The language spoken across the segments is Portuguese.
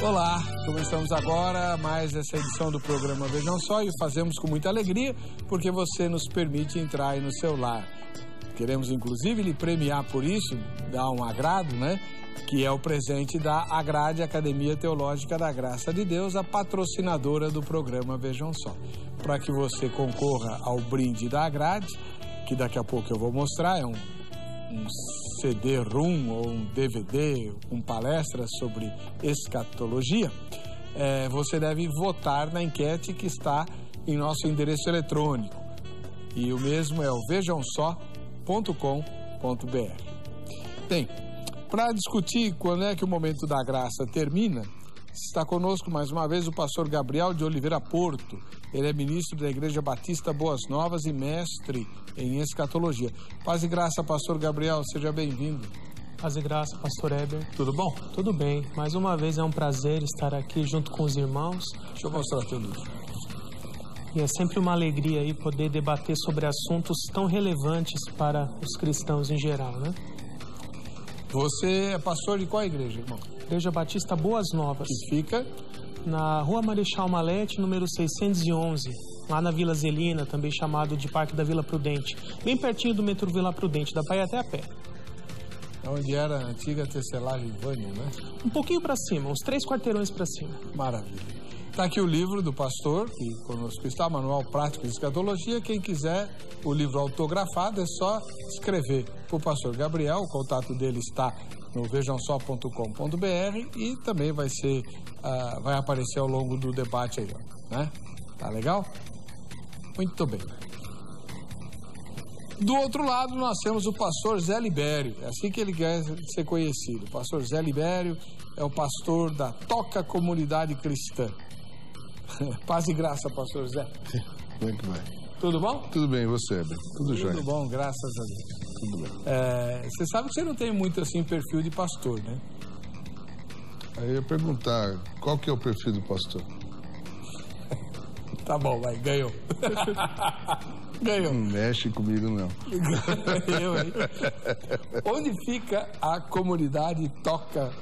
Olá, começamos agora mais essa edição do programa Vejam Só e fazemos com muita alegria porque você nos permite entrar aí no seu lar. Queremos inclusive lhe premiar por isso, dar um agrado, né? Que é o presente da Agrade Academia Teológica da Graça de Deus, a patrocinadora do programa Vejam Só. Para que você concorra ao brinde da Agrade, que daqui a pouco eu vou mostrar, é um CD-ROM ou um DVD com palestras sobre escatologia, você deve votar na enquete que está em nosso endereço eletrônico. E o mesmo é o vejamsó.com.br. Bem, para discutir quando é que o momento da graça termina, está conosco mais uma vez o pastor Gabriel de Oliveira Porto. Ele é ministro da Igreja Batista Boas Novas e mestre em escatologia. Paz e graça, pastor Gabriel, seja bem-vindo. Paz e graça, pastor Heber. Tudo bom? Tudo bem. Mais uma vez é um prazer estar aqui junto com os irmãos. Deixa eu mostrar teu livro. E é sempre uma alegria aí poder debater sobre assuntos tão relevantes para os cristãos em geral, né? Você é pastor de qual igreja, irmão? Igreja Batista Boas Novas. Que fica na Rua Marechal Malete, número 611, lá na Vila Zelina, também chamado de Parque da Vila Prudente, bem pertinho do metrô Vila Prudente, dá pra ir até a pé. Onde era a antiga tecelagem Vânia, né? Um pouquinho pra cima, uns 3 quarteirões pra cima. Maravilha. Está aqui o livro do pastor, que conosco está, Manual Prático de Escatologia. Quem quiser o livro autografado é só escrever para o pastor Gabriel. O contato dele está no vejamsó.com.br e também vai aparecer ao longo do debate aí, né? Tá legal? Muito bem. Do outro lado nós temos o pastor Zé Libério, é assim que ele quer ser conhecido. O pastor Zé Libério é o pastor da Toca Comunidade Cristã. Paz e graça, pastor Zé. Como é que vai? Tudo bom? Tudo bem, e você, Heber? Tudo jóia. Tudo bom, graças a Deus. Tudo bem. Você sabe que você não tem muito assim perfil de pastor, né? Aí eu ia perguntar, qual que é o perfil do pastor? Tá bom, vai, ganhou. Ganhou. Não mexe comigo, não. Ganhou, hein? Onde fica a comunidade Toca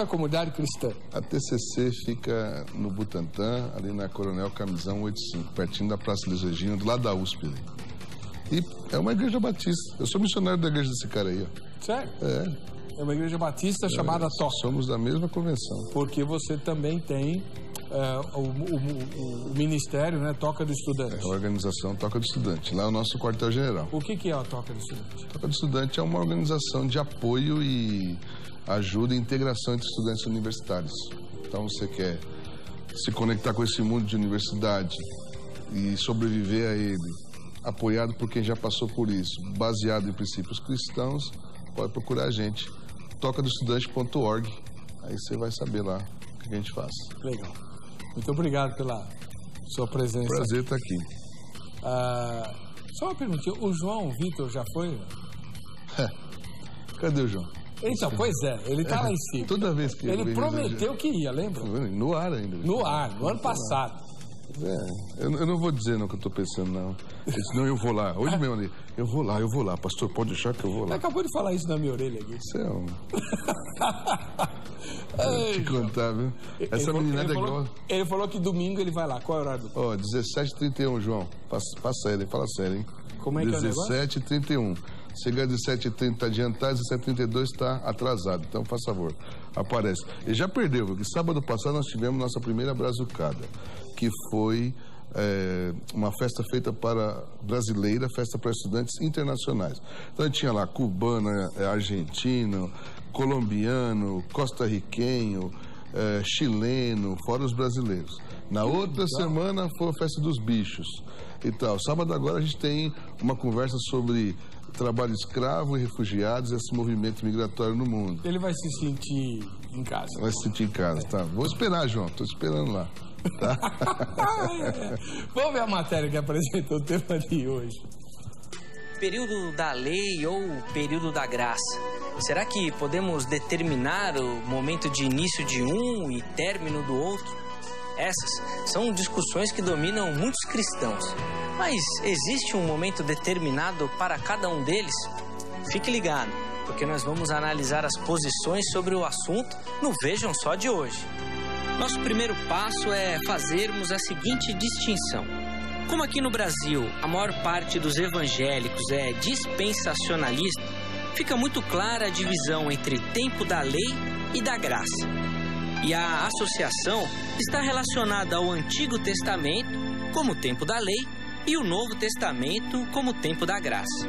a Comunidade Cristã? A TCC fica no Butantã, ali na Coronel Camisão 85, pertinho da Praça Luiz Regina, do lado da USP. Ali. E é uma igreja batista. Eu sou missionário da igreja desse cara aí, ó. Sério? É uma igreja batista chamada Toca. Somos da mesma convenção. Porque você também tem o ministério, né? Toca do Estudante. É a organização Toca do Estudante. Lá é o nosso quartel-general. O que é a Toca do Estudante? Toca do Estudante é uma organização de apoio e ajuda e integração entre estudantes universitários. Então você quer se conectar com esse mundo de universidade e sobreviver a ele, apoiado por quem já passou por isso, baseado em princípios cristãos, pode procurar a gente, tocadoestudante.org. Aí você vai saber lá o que a gente faz. Legal. Muito obrigado pela sua presença. Prazer estar aqui. Só uma perguntinha, o João Vitor já foi? Cadê o João? Então, pois é, ele tá lá em cima. Toda vez que ele prometeu que ia, lembra? No ar ainda. No ano passado. Eu não vou dizer não que eu tô pensando, não. Senão eu vou lá. Hoje mesmo ali. Eu vou lá, pastor, pode deixar que eu vou lá. Ele acabou de falar isso na minha orelha aqui. Isso é um... Vou te contar, viu? Essa meninada é igual... Ele falou que domingo ele vai lá. Qual é o horário do... 17h31, João. Passa sério, fala sério, hein? Como é que é o negócio? 17h31. Chegar de 7h30 está adiantado, 17h32 está atrasado. Então, faz favor, aparece. Ele já perdeu, porque sábado passado nós tivemos nossa primeira brazucada, que foi uma festa feita para brasileira, festa para estudantes internacionais. Então, tinha lá cubano, argentino, colombiano, costarriquenho, chileno, fora os brasileiros. Na outra semana foi a festa dos bichos e tal. Sábado agora a gente tem uma conversa sobre trabalho escravo e refugiados, esse movimento migratório no mundo. Ele vai se sentir em casa. Vai se sentir em casa, tá. Vou esperar, João. Tô esperando lá. Tá? Vamos ver a matéria que apresentou o tema de hoje. Período da lei ou período da graça? Será que podemos determinar o momento de início de um e término do outro? Essas são discussões que dominam muitos cristãos. Mas existe um momento determinado para cada um deles? Fique ligado, porque nós vamos analisar as posições sobre o assunto no Vejam Só de hoje. Nosso primeiro passo é fazermos a seguinte distinção. Como aqui no Brasil a maior parte dos evangélicos é dispensacionalista, fica muito clara a divisão entre tempo da lei e da graça. E a associação está relacionada ao Antigo Testamento como tempo da lei e o Novo Testamento como tempo da graça.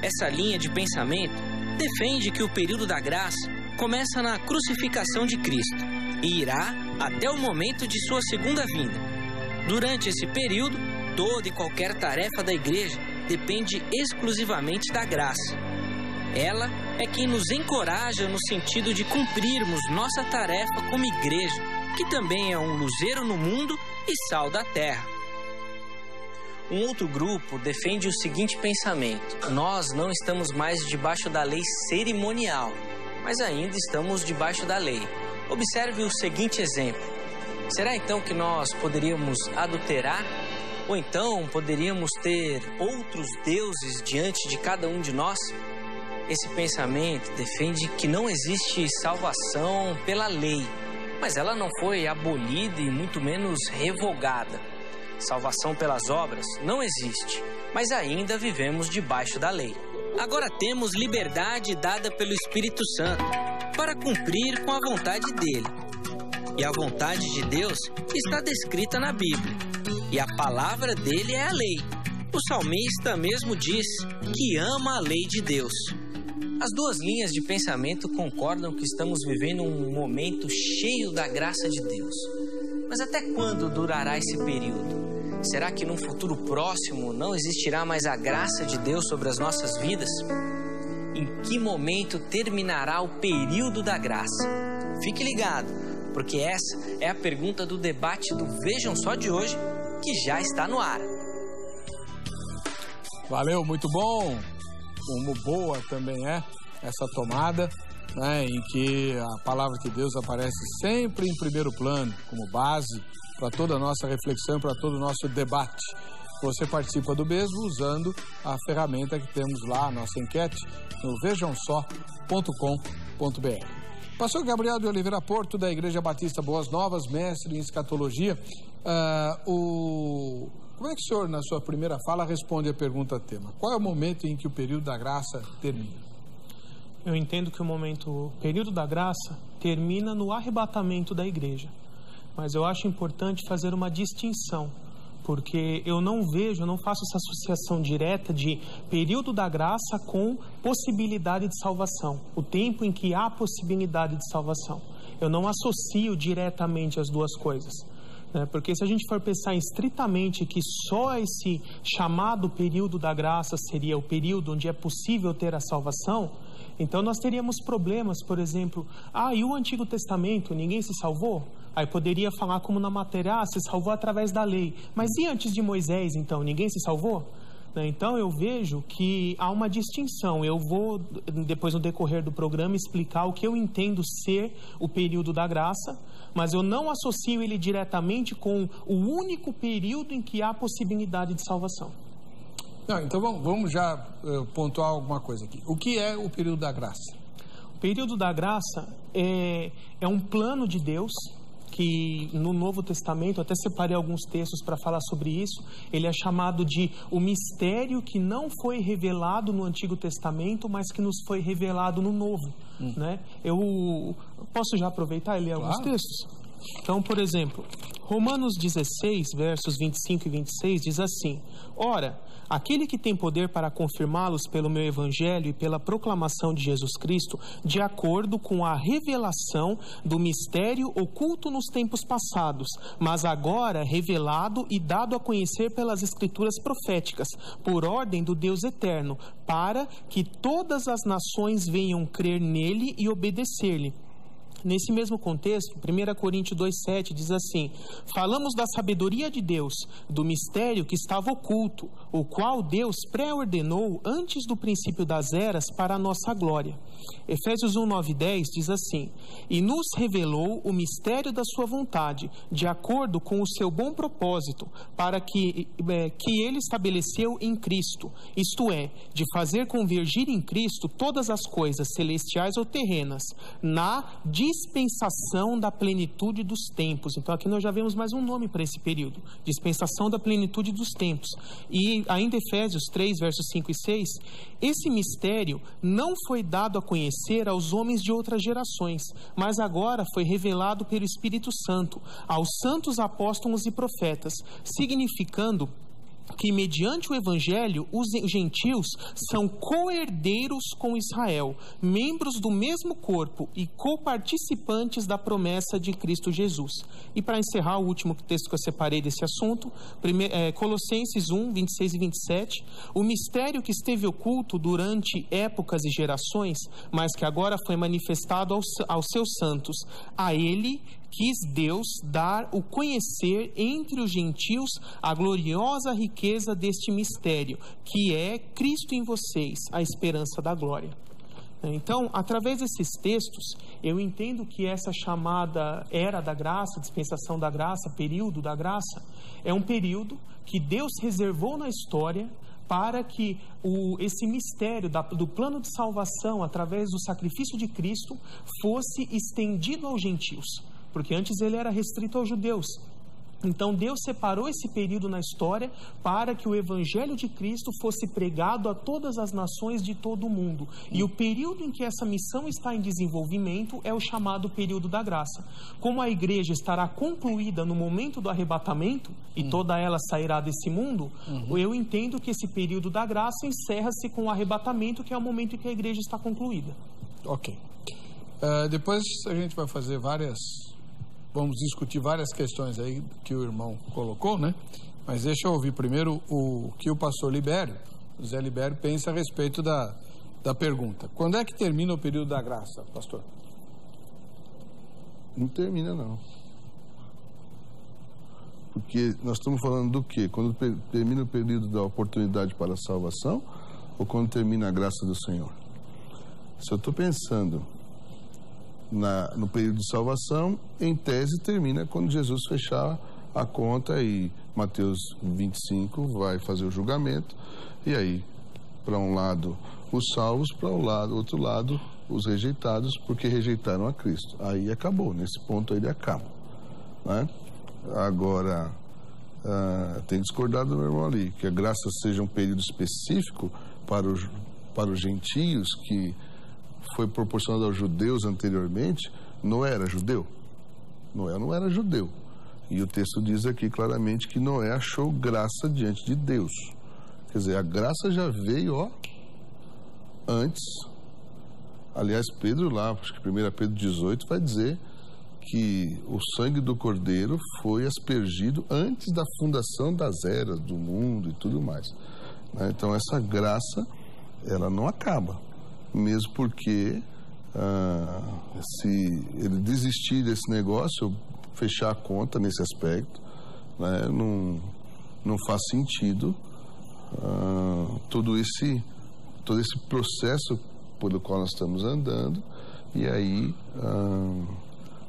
Essa linha de pensamento defende que o período da graça começa na crucificação de Cristo e irá até o momento de sua segunda vinda. Durante esse período, toda e qualquer tarefa da igreja depende exclusivamente da graça. Ela é quem nos encoraja no sentido de cumprirmos nossa tarefa como igreja, que também é um luzeiro no mundo e sal da terra. Um outro grupo defende o seguinte pensamento: nós não estamos mais debaixo da lei cerimonial, mas ainda estamos debaixo da lei. Observe o seguinte exemplo. Será então que nós poderíamos adulterar? Ou então poderíamos ter outros deuses diante de cada um de nós? Esse pensamento defende que não existe salvação pela lei, mas ela não foi abolida e muito menos revogada. Salvação pelas obras não existe, mas ainda vivemos debaixo da lei. Agora temos liberdade dada pelo Espírito Santo para cumprir com a vontade dele. E a vontade de Deus está descrita na Bíblia, e a palavra dele é a lei. O salmista mesmo diz que ama a lei de Deus. As duas linhas de pensamento concordam que estamos vivendo um momento cheio da graça de Deus. Mas até quando durará esse período? Será que num futuro próximo não existirá mais a graça de Deus sobre as nossas vidas? Em que momento terminará o período da graça? Fique ligado, porque essa é a pergunta do debate do Vejam Só de hoje, que já está no ar. Valeu, muito bom. Como boa também é essa tomada, né, em que a palavra de Deus aparece sempre em primeiro plano, como base para toda a nossa reflexão, para todo o nosso debate. Você participa do mesmo usando a ferramenta que temos lá, a nossa enquete, no vejamsó.com.br. Pastor Gabriel de Oliveira Porto, da Igreja Batista Boas Novas, mestre em escatologia. Como é que o senhor, na sua primeira fala, responde a pergunta tema? Qual é o momento em que o período da graça termina? Eu entendo que o período da graça termina no arrebatamento da igreja. Mas eu acho importante fazer uma distinção, porque eu não faço essa associação direta de período da graça com possibilidade de salvação, o tempo em que há possibilidade de salvação. Eu não associo diretamente as duas coisas. Porque se a gente for pensar estritamente que só esse chamado período da graça seria o período onde é possível ter a salvação, então nós teríamos problemas, por exemplo, e o Antigo Testamento, ninguém se salvou? Aí poderia falar como na matéria, se salvou através da lei. Mas e antes de Moisés, então, ninguém se salvou? Então eu vejo que há uma distinção. Eu vou, depois no decorrer do programa, explicar o que eu entendo ser o período da graça, mas eu não associo ele diretamente com o único período em que há possibilidade de salvação. Não, então vamos já pontuar alguma coisa aqui. O que é o período da graça? O período da graça é um plano de Deus que no Novo Testamento, até separei alguns textos para falar sobre isso, ele é chamado de o mistério que não foi revelado no Antigo Testamento, mas que nos foi revelado no Novo. Né? Eu posso já aproveitar e ler alguns textos? Então, por exemplo, Romanos 16, versos 25 e 26 diz assim: Ora, aquele que tem poder para confirmá-los pelo meu evangelho e pela proclamação de Jesus Cristo, de acordo com a revelação do mistério oculto nos tempos passados, mas agora revelado e dado a conhecer pelas escrituras proféticas, por ordem do Deus eterno, para que todas as nações venham crer nele e obedecer-lhe. Nesse mesmo contexto, 1 Coríntios 2,7 diz assim: falamos da sabedoria de Deus, do mistério que estava oculto, o qual Deus pré-ordenou antes do princípio das eras para a nossa glória. Efésios 1:9 e 10 diz assim: e nos revelou o mistério da sua vontade, de acordo com o seu bom propósito, para que ele estabeleceu em Cristo, isto é, de fazer convergir em Cristo todas as coisas celestiais ou terrenas, na dispensação dispensação da plenitude dos tempos. Então aqui nós já vemos mais um nome para esse período, dispensação da plenitude dos tempos. E ainda Efésios 3, versos 5 e 6, esse mistério não foi dado a conhecer aos homens de outras gerações, mas agora foi revelado pelo Espírito Santo aos santos apóstolos e profetas, significando que mediante o Evangelho os gentios são co-herdeiros com Israel, membros do mesmo corpo e coparticipantes da promessa de Cristo Jesus. E para encerrar, o último texto que eu separei desse assunto, Colossenses 1, 26 e 27, o mistério que esteve oculto durante épocas e gerações, mas que agora foi manifestado aos seus santos. A ele quis Deus dar o conhecer entre os gentios a gloriosa riqueza deste mistério, que é Cristo em vocês, a esperança da glória. Então, através desses textos, eu entendo que essa chamada era da graça, dispensação da graça, período da graça, é um período que Deus reservou na história para que esse mistério do plano de salvação, através do sacrifício de Cristo, fosse estendido aos gentios. Porque antes ele era restrito aos judeus. Então Deus separou esse período na história para que o Evangelho de Cristo fosse pregado a todas as nações de todo o mundo. E o período em que essa missão está em desenvolvimento é o chamado período da graça. Como a igreja estará concluída no momento do arrebatamento, e toda ela sairá desse mundo, eu entendo que esse período da graça encerra-se com o arrebatamento, que é o momento em que a igreja está concluída. Ok. Depois a gente vai fazer vamos discutir várias questões aí que o irmão colocou, né? Mas deixa eu ouvir primeiro o que o pastor Libério, o Zé Libério, pensa a respeito da pergunta. Quando é que termina o período da graça, pastor? Não termina, não. Porque nós estamos falando do quê? Quando termina o período da oportunidade para a salvação ou quando termina a graça do Senhor? Se eu estou pensando no período de salvação, em tese termina quando Jesus fechar a conta e Mateus 25 vai fazer o julgamento, e aí para um lado os salvos, para outro lado os rejeitados, porque rejeitaram a Cristo. Aí acabou, nesse ponto ele acaba, né? Agora tem discordado do meu irmão ali, que a graça seja um período específico para os gentios, que foi proporcionado aos judeus anteriormente. Noé era judeu? Noé não era judeu. E o texto diz aqui claramente que Noé achou graça diante de Deus. Quer dizer, a graça já veio, antes. Aliás, Pedro lá, acho que 1 Pedro 18 vai dizer que o sangue do Cordeiro foi aspergido antes da fundação das eras do mundo e tudo mais, né? Então essa graça, ela não acaba. Mesmo porque se ele desistir desse negócio, fechar a conta nesse aspecto, né, não faz sentido todo esse processo pelo qual nós estamos andando. E aí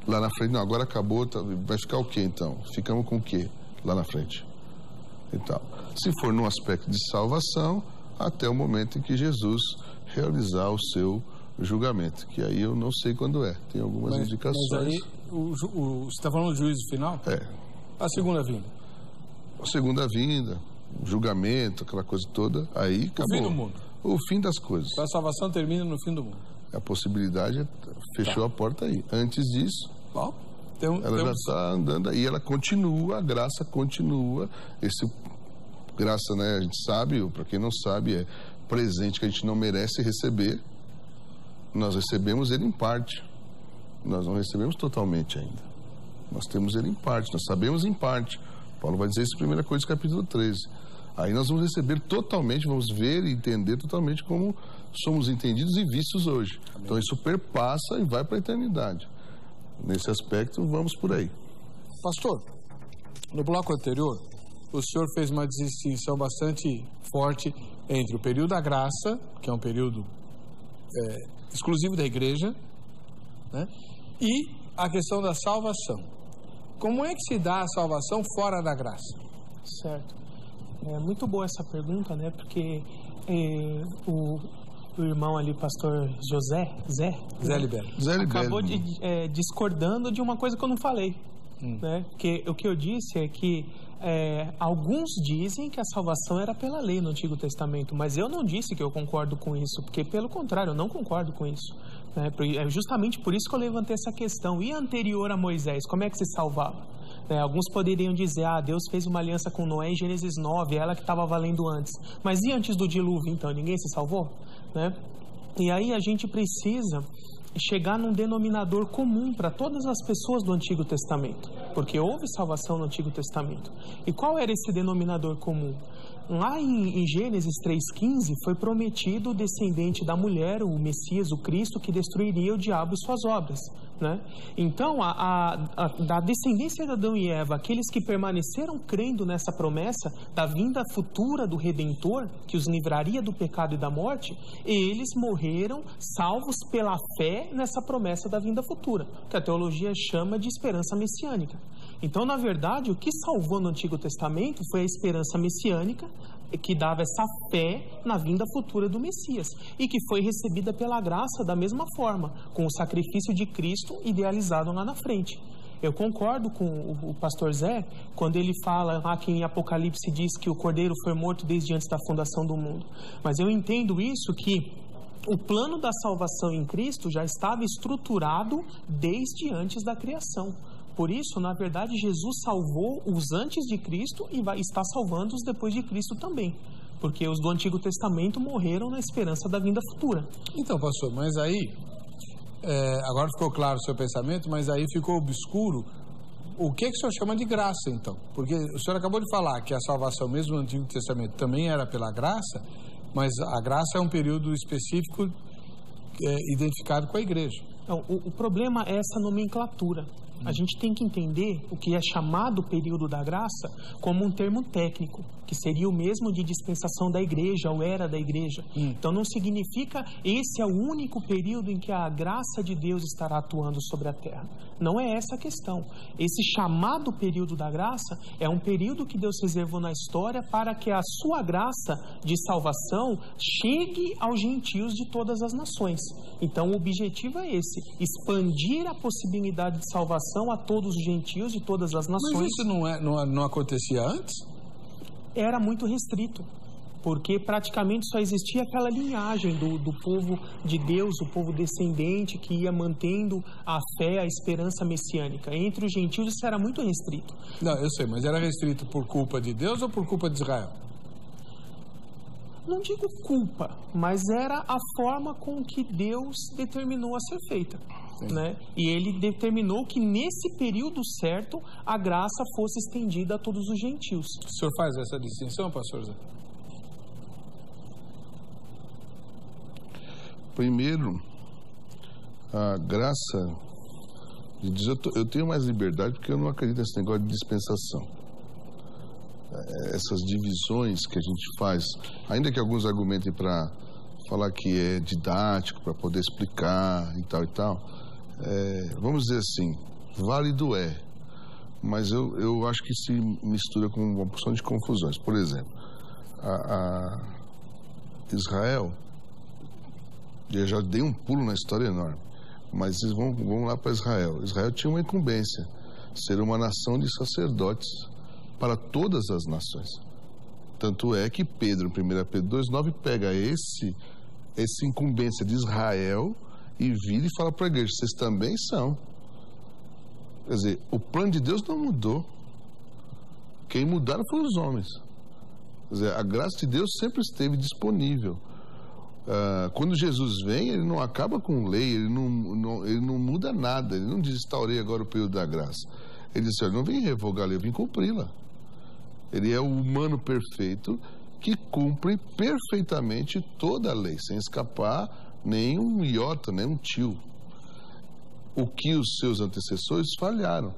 lá na frente, não, agora acabou, vai ficar o quê então? Ficamos com o quê lá na frente? Então, se for no aspecto de salvação, até o momento em que Jesus realizar o seu julgamento, que aí eu não sei quando é, tem algumas indicações. Mas aí, você está falando do juízo final? É. A segunda vinda? A segunda vinda, julgamento, aquela coisa toda, aí acabou. O fim do mundo. O fim das coisas. A salvação termina no fim do mundo. A possibilidade fechou a porta aí. Antes disso, ela já está andando aí, ela continua, a graça continua. Graça, né, a gente sabe, para quem não sabe, é presente que a gente não merece receber. Nós recebemos ele em parte. Nós não recebemos totalmente ainda. Nós temos ele em parte, nós sabemos em parte. Paulo vai dizer isso em 1 Coríntios capítulo 13. Aí nós vamos receber totalmente, vamos ver e entender totalmente como somos entendidos e vistos hoje. Amém. Então isso perpassa e vai para a eternidade. Nesse aspecto, vamos por aí. Pastor, no bloco anterior, o senhor fez uma distinção bastante forte entre o período da graça, que é um período exclusivo da igreja, né, e a questão da salvação. Como é que se dá a salvação fora da graça? Certo. É muito boa essa pergunta, né? Porque irmão ali, pastor Zé Libério. Acabou discordando de uma coisa que eu não falei. Né? Porque o que eu disse é que alguns dizem que a salvação era pela lei no Antigo Testamento, mas eu não disse que eu concordo com isso, porque pelo contrário, eu não concordo com isso. É justamente por isso que eu levantei essa questão. E anterior a Moisés, como é que se salvava? Alguns poderiam dizer, Deus fez uma aliança com Noé em Gênesis 9, ela que estava valendo antes. Mas e antes do dilúvio, então? Ninguém se salvou? Né? E aí a gente precisa chegar num denominador comum para todas as pessoas do Antigo Testamento, porque houve salvação no Antigo Testamento. E qual era esse denominador comum? Lá em Gênesis 3,15 foi prometido o descendente da mulher, o Messias, o Cristo, que destruiria o diabo e suas obras. Né? Então, da descendência de Adão e Eva, aqueles que permaneceram crendo nessa promessa da vinda futura do Redentor, que os livraria do pecado e da morte, eles morreram salvos pela fé nessa promessa da vinda futura, que a teologia chama de esperança messiânica. Então, na verdade, o que salvou no Antigo Testamento foi a esperança messiânica, que dava essa fé na vinda futura do Messias, e que foi recebida pela graça da mesma forma, com o sacrifício de Cristo idealizado lá na frente. Eu concordo com o pastor Zé, quando ele fala lá que em Apocalipse diz que o Cordeiro foi morto desde antes da fundação do mundo. Mas eu entendo isso que o plano da salvação em Cristo já estava estruturado desde antes da criação. Por isso, na verdade, Jesus salvou os antes de Cristo e está salvando os depois de Cristo também. Porque os do Antigo Testamento morreram na esperança da vinda futura. Então, pastor, mas aí, agora ficou claro o seu pensamento, mas aí ficou obscuro. O que o senhor chama de graça, então? Porque o senhor acabou de falar que a salvação, mesmo no Antigo Testamento, também era pela graça, mas a graça é um período específico identificado com a igreja. Não, o problema é essa nomenclatura. A gente tem que entender o que é chamado período da graça como um termo técnico, que seria o mesmo de dispensação da igreja ou era da igreja. Então não significa esse é o único período em que a graça de Deus estará atuando sobre a terra. Não é essa a questão. Esse chamado período da graça é um período que Deus reservou na história para que a sua graça de salvação chegue aos gentios de todas as nações. Então o objetivo é esse, expandir a possibilidade de salvação a todos os gentios de todas as nações. Mas isso não acontecia antes? Era muito restrito, porque praticamente só existia aquela linhagem do povo de Deus, o povo descendente que ia mantendo a fé, a esperança messiânica. Entre os gentios isso era muito restrito. Não, eu sei, mas era restrito por culpa de Deus ou por culpa de Israel? Não digo culpa, mas era a forma com que Deus determinou a ser feita. Né? E ele determinou que nesse período certo a graça fosse estendida a todos os gentios. O senhor faz essa distinção, pastor Zé? Primeiro, a graça de Deus, eu tenho mais liberdade porque eu não acredito nesse negócio de dispensação. Essas divisões que a gente faz, ainda que alguns argumentem para falar que é didático, para poder explicar e tal, vamos dizer assim, válido mas eu acho que se mistura com uma porção de confusões. Por exemplo, a Israel, eu já dei um pulo na história enorme, mas vamos lá para Israel. Israel tinha uma incumbência, ser uma nação de sacerdotes para todas as nações. Tanto é que Pedro, 1 Pedro 2,9, pega essa incumbência de Israel e vira e fala para a igreja, vocês também são. Quer dizer, o plano de Deus não mudou. Quem mudaram foram os homens. Quer dizer, a graça de Deus sempre esteve disponível. Quando Jesus vem, ele não acaba com lei, ele não muda nada, ele não diz, instaurei agora o período da graça. Ele diz, eu não vim revogar a lei, eu vim cumpri-la. Ele é o humano perfeito que cumpre perfeitamente toda a lei, sem escapar nem um iota, nem um tio. O que os seus antecessores falharam.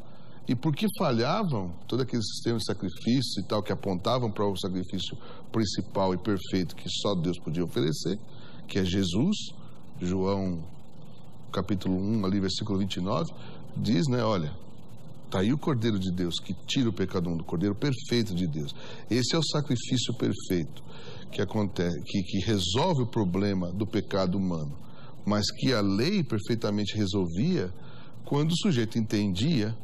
E porque falhavam, todo aquele sistema de sacrifício e tal, que apontavam para o sacrifício principal e perfeito que só Deus podia oferecer, que é Jesus, João capítulo 1, ali, versículo 29, diz, né, olha, Está aí o Cordeiro de Deus que tira o pecado do mundo, o Cordeiro perfeito de Deus. Esse é o sacrifício perfeito que acontece, que resolve o problema do pecado humano, mas que a lei perfeitamente resolvia quando o sujeito entendia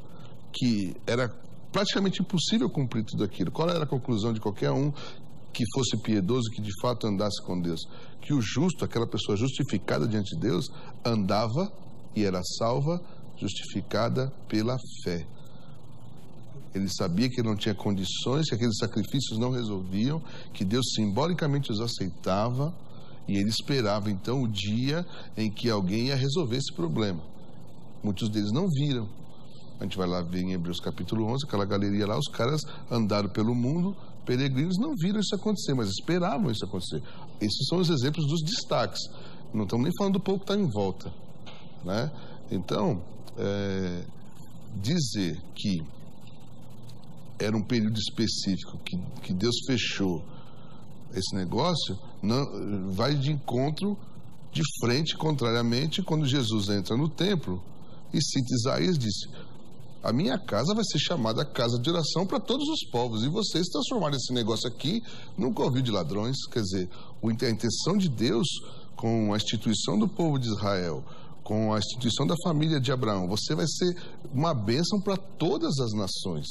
que era praticamente impossível cumprir tudo aquilo. Qual era a conclusão de qualquer um que fosse piedoso, que de fato andasse com Deus? Que o justo, aquela pessoa justificada diante de Deus, andava e era salva, justificada pela fé. Ele sabia que não tinha condições, que aqueles sacrifícios não resolviam, que Deus simbolicamente os aceitava, e ele esperava então o dia em que alguém ia resolver esse problema. Muitos deles não viram. A gente vai lá ver em Hebreus capítulo 11, aquela galeria lá, os caras andaram pelo mundo, peregrinos, não viram isso acontecer, mas esperavam isso acontecer. Esses são os exemplos dos destaques. Não estamos nem falando do povo que está em volta, né? Então, dizer que era um período específico, que Deus fechou esse negócio, não, vai de encontro, de frente, contrariamente, quando Jesus entra no templo e cita Isaías, disse: a minha casa vai ser chamada casa de oração para todos os povos, e vocês transformaram esse negócio aqui num covil de ladrões. Quer dizer, a intenção de Deus com a instituição do povo de Israel, com a instituição da família de Abraão, você vai ser uma bênção para todas as nações.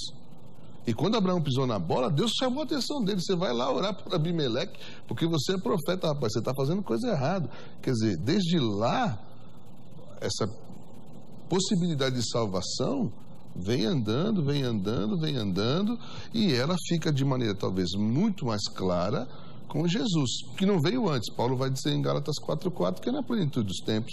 E quando Abraão pisou na bola, Deus chamou a atenção dele: você vai lá orar para Abimeleque, porque você é profeta, rapaz, você está fazendo coisa errada. Quer dizer, desde lá, essa possibilidade de salvação vem andando, e ela fica de maneira talvez muito mais clara com Jesus, que não veio antes. Paulo vai dizer em Gálatas 4:4 que é na plenitude dos tempos.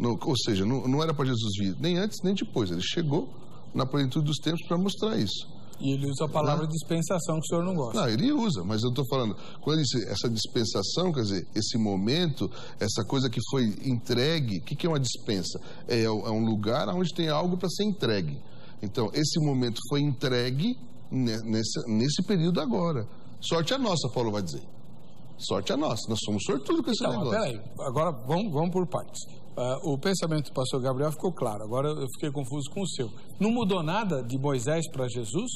Ou seja, não era para Jesus vir nem antes nem depois, ele chegou na plenitude dos tempos para mostrar isso. E ele usa a palavra dispensação, que o senhor não gosta. Não, ele usa, mas eu estou falando, quando ele diz essa dispensação, quer dizer, esse momento, essa coisa que foi entregue. O que é uma dispensa? É um lugar onde tem algo para ser entregue. Então, esse momento foi entregue nesse período agora. Sorte a nossa, Paulo vai dizer. Sorte a nossa, nós somos sortudos com esse negócio. Peraí, agora vamos por partes. O pensamento do pastor Gabriel ficou claro, agora eu fiquei confuso com o seu. Não mudou nada de Moisés para Jesus?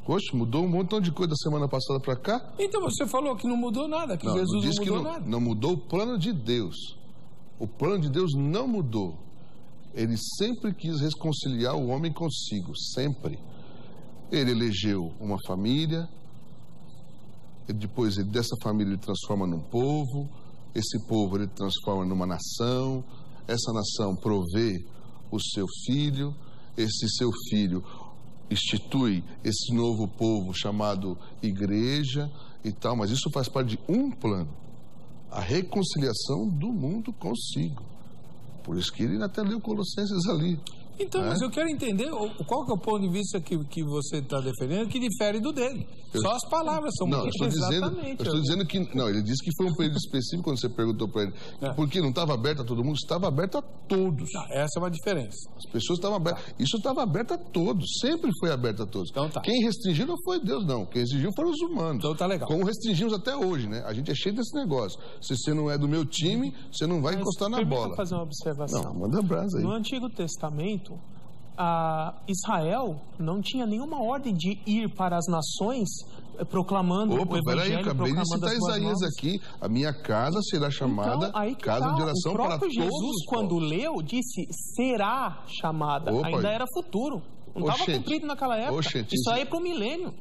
Poxa, mudou um montão de coisa da semana passada para cá. Então você falou que não mudou nada, que não, Jesus não mudou nada. Não mudou o plano de Deus. O plano de Deus não mudou. Ele sempre quis reconciliar o homem consigo, sempre. Ele elegeu uma família, depois dessa família ele transforma num povo, esse povo ele transforma numa nação, essa nação provê o seu filho, esse seu filho institui esse novo povo chamado igreja e tal, mas isso faz parte de um plano: a reconciliação do mundo consigo. Por isso que ele até leu Colossenses ali. Então, mas eu quero entender qual que é o ponto de vista que você está defendendo que difere do dele. Só as palavras são muito exatamente. Eu estou dizendo que... Não, ele disse que foi um período específico quando você perguntou para ele. Porque não estava aberto a todo mundo, estava aberto a todos. Não, essa é uma diferença. As pessoas estavam abertas. Isso estava aberto a todos, sempre foi aberto a todos. Então tá. Quem restringiu não foi Deus, não. Quem restringiu foram os humanos. Então tá legal. Como restringimos até hoje, né? A gente é cheio desse negócio. Se você não é do meu time, você não vai encostar na bola. Fazer uma observação. Não, manda brasa aí. No Antigo Testamento, Israel não tinha nenhuma ordem de ir para as nações proclamando o evangelho. Peraí, eu acabei de citar Isaías aqui: a minha casa será chamada casa de oração para todos os povos. O próprio Jesus, quando leu, disse será chamada. Ainda era futuro. Não estava cumprido naquela época. Isso aí é para o milênio.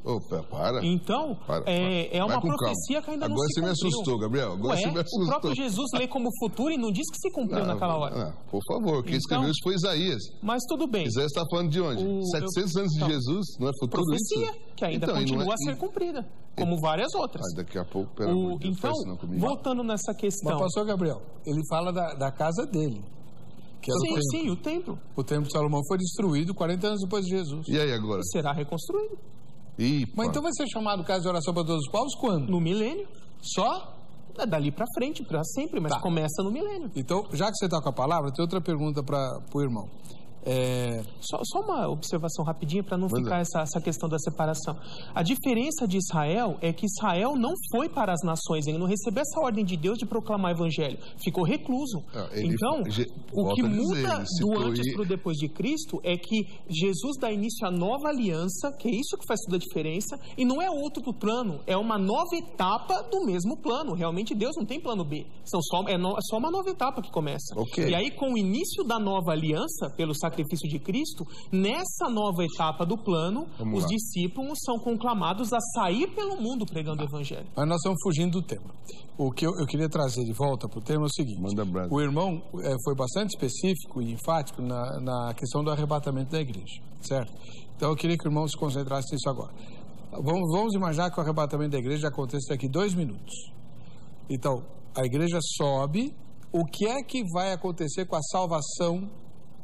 Para. Então, é uma profecia que ainda não se cumpriu. Agora você me assustou, Gabriel. Agora você me assustou. O próprio Jesus lê como futuro e não diz que se cumpriu naquela hora. Por favor, quem escreveu isso foi Isaías. Mas tudo bem. Isaías está falando de onde? 700 anos de Jesus? Não é futuro profecia, isso? Que ainda continua a ser cumprida, como várias outras. Daqui a pouco, então, voltando nessa questão... Mas, pastor Gabriel, ele fala da casa dele. Sim, o templo. O templo de Salomão foi destruído 40 anos depois de Jesus. E aí agora? Será reconstruído. Mas então vai ser chamado casa de oração para todos os povos quando? No milênio. Só? Dali para frente, para sempre, mas começa no milênio. Então, já que você está com a palavra, tem outra pergunta para o irmão. Só uma observação rapidinha para não ficar essa questão da separação. A diferença de Israel é que Israel não foi para as nações, ele não recebeu essa ordem de Deus de proclamar o evangelho, ficou recluso. Então, o que muda do antes para o depois de Cristo é que Jesus dá início à nova aliança, que é isso que faz toda a diferença, e não é outro do plano, é uma nova etapa do mesmo plano. Realmente Deus não tem plano B, é só uma nova etapa que começa. E aí, com o início da nova aliança, pelo sacrifício de Cristo, nessa nova etapa do plano, os discípulos são conclamados a sair pelo mundo pregando o evangelho. Mas nós estamos fugindo do tema. O que eu queria trazer de volta para o tema é o seguinte: o irmão foi bastante específico e enfático na questão do arrebatamento da igreja, certo? Então eu queria que o irmão se concentrasse nisso agora. Vamos imaginar que o arrebatamento da igreja aconteça daqui 2 minutos. Então, a igreja sobe, o que é que vai acontecer com a salvação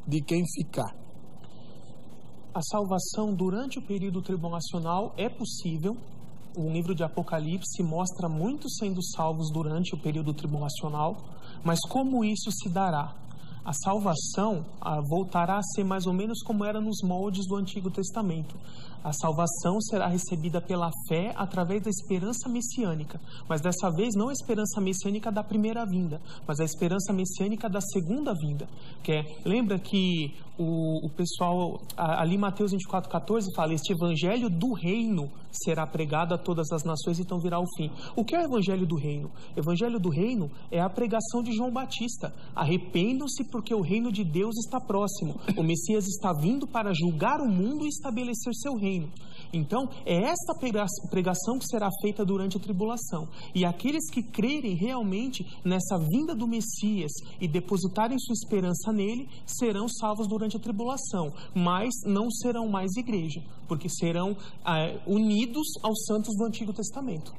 de quem ficar? A salvação durante o período tribulacional é possível. O livro de Apocalipse mostra muitos sendo salvos durante o período tribulacional, mas como isso se dará? A salvação voltará a ser mais ou menos como era nos moldes do Antigo Testamento. A salvação será recebida pela fé através da esperança messiânica, mas dessa vez não a esperança messiânica da primeira vinda, mas a esperança messiânica da segunda vinda. Lembra que o pessoal, ali em Mateus 24,14 fala: este evangelho do reino será pregado a todas as nações, então virá o fim. O que é o evangelho do reino? O evangelho do reino é a pregação de João Batista: arrependam-se porque o reino de Deus está próximo. O Messias está vindo para julgar o mundo e estabelecer seu reino. Então, é esta pregação que será feita durante a tribulação. E aqueles que crerem realmente nessa vinda do Messias e depositarem sua esperança nele, serão salvos durante a tribulação, mas não serão mais igreja, porque serão unidos aos santos do Antigo Testamento.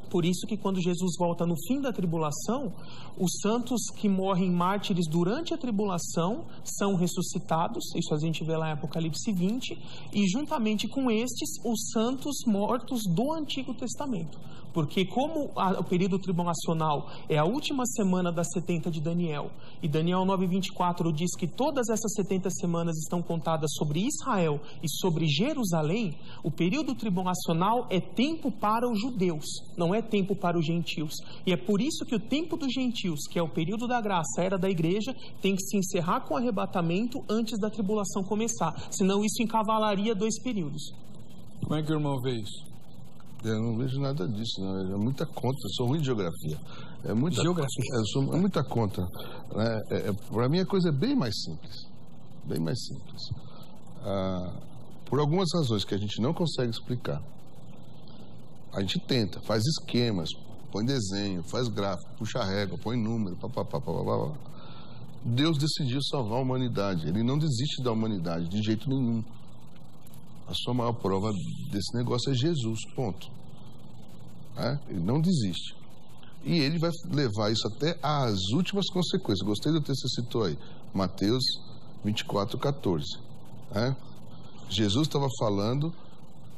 Por isso que quando Jesus volta no fim da tribulação, os santos que morrem mártires durante a tribulação são ressuscitados, isso a gente vê lá em Apocalipse 20, e juntamente com estes, os santos mortos do Antigo Testamento. Porque como o período tribulacional é a última semana das 70 de Daniel, e Daniel 9:24 diz que todas essas 70 semanas estão contadas sobre Israel e sobre Jerusalém, o período tribulacional é tempo para os judeus, não é tempo para os gentios. E é por isso que o tempo dos gentios, que é o período da graça, a era da igreja, tem que se encerrar com o arrebatamento antes da tribulação começar. Senão isso encavalaria 2 períodos. Como é que o irmão vê isso? Eu não vejo nada disso, não. É muita conta. Eu sou ruim de geografia. É muita conta. Para mim a coisa é bem mais simples. Bem mais simples. Por algumas razões que a gente não consegue explicar. A gente tenta, faz esquemas, põe desenho, faz gráfico, puxa régua, põe número, papapá. Deus decidiu salvar a humanidade. Ele não desiste da humanidade de jeito nenhum. A sua maior prova desse negócio é Jesus, ponto. Ele não desiste. E ele vai levar isso até às últimas consequências. Gostei do texto que você citou aí, Mateus 24:14. Jesus estava falando,